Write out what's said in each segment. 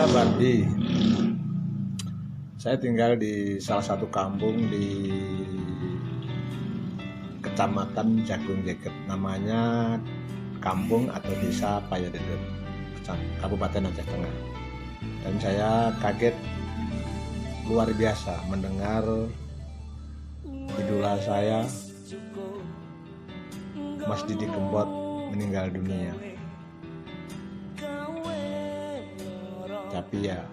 Saya Bardi. Saya tinggal di salah satu kampung di Kecamatan Jagung Jeket. Namanya kampung atau desa Payadeden, Kabupaten Aceh Tengah. Dan saya kaget luar biasa mendengar idola saya, Mas Didi Kempot, meninggal dunia. Tapi ya,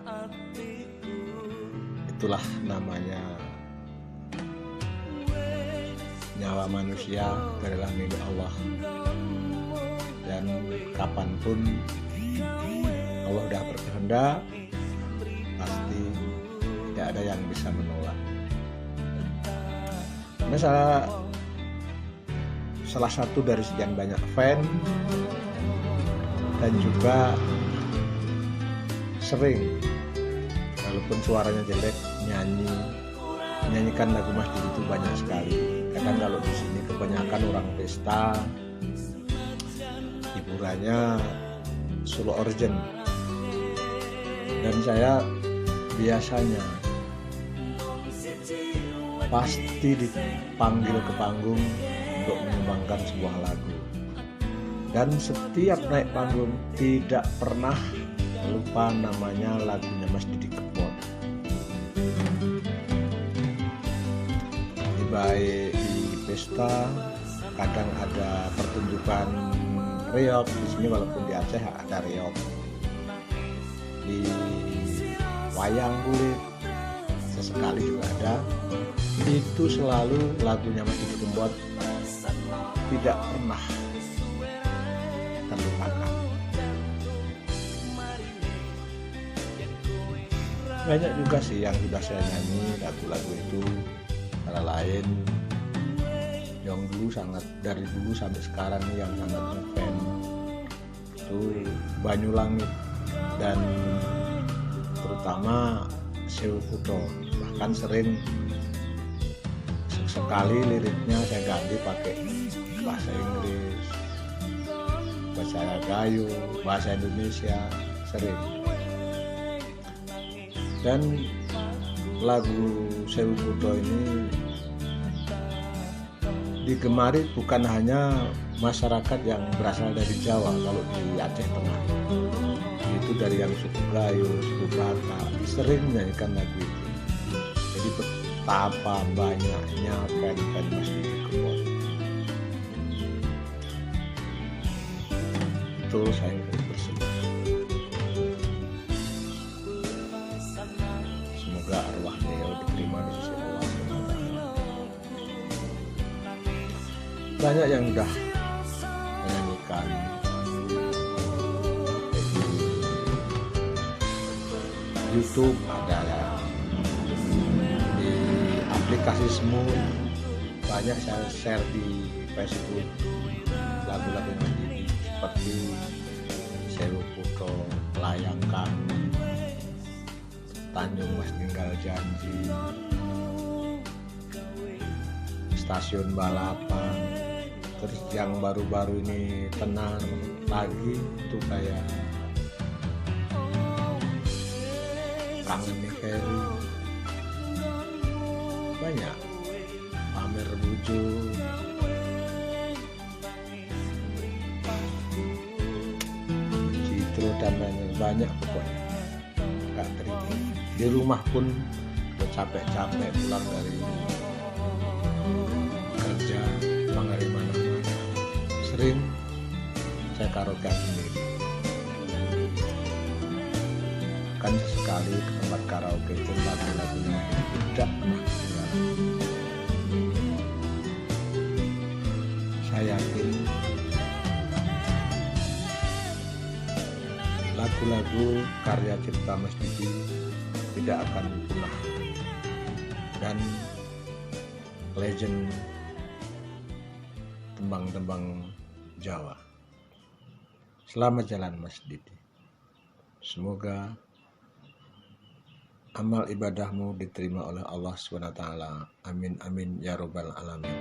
itulah namanya, nyawa manusia adalah milik Allah, dan kapanpun Allah sudah berkehendak, pasti tidak ada yang bisa menolak. Ini salah satu dari sekian banyak fan, dan juga sering, walaupun suaranya jelek, menyanyikan lagu Mas Didi itu banyak sekali. Kadang kalau di sini kebanyakan orang pesta, hiburannya solo origin, dan saya biasanya pasti dipanggil ke panggung untuk menyumbangkan sebuah lagu, dan setiap naik panggung tidak pernah lupa namanya lagunya Mas Didi Kempot. Baik di pesta, kadang ada pertunjukan reog di sini, walaupun di Aceh ada reog. Di wayang kulit sesekali juga ada. Itu selalu lagunya Mas Didi Kempot tidak pernah terlupakan. Banyak juga sih yang sudah saya nyanyi lagu-lagu itu, antara lain yang dari dulu sampai sekarang yang sangat ngefan itu Banyulangit, dan terutama Sewu Kuto. Bahkan sering sekali liriknya saya ganti pakai bahasa Inggris, bahasa Gayo, bahasa Indonesia, sering. Dan lagu Sewu Kuto ini digemari bukan hanya masyarakat yang berasal dari Jawa. Kalau di Aceh Tengah itu dari yang suku Gayo, suku Batak, sering menyanyikan lagu itu. Jadi betapa banyaknya fan-fan Mas Didi Kempot. Itu saya bersyukur. Semoga arwah beliau diterima di sisi Allah SWT. Banyak yang sudah menyanyikan di YouTube, ada ya, di aplikasi Smooth, banyak saya share di Facebook lagu-lagu Mas Didi seperti Sewu Kuto, Layangkan, Tanjung Mas Tinggal Janji, Stasiun Balapan. Terus yang baru-baru ini Tenang Lagi itu kayak Kangen nih Ferry, banyak, Pamer Buju, Citro, dan lain-lain. Banyak pokoknya, gak terima. Di rumah pun udah capek-capek pulang dari kerja, pulang dari mana-mana, sering saya karaokean sendiri. Kan sesekali ke tempat karaoke itu lagu-lagunya tidak pernah ketinggalan. Saya yakin lagu-lagu karya cipta Mas Didi tidak akan punah, dan legend tembang-tembang Jawa. Selamat jalan Mas Didi. Semoga amal ibadahmu diterima oleh Allah SWT. Amin amin ya robbal alamin.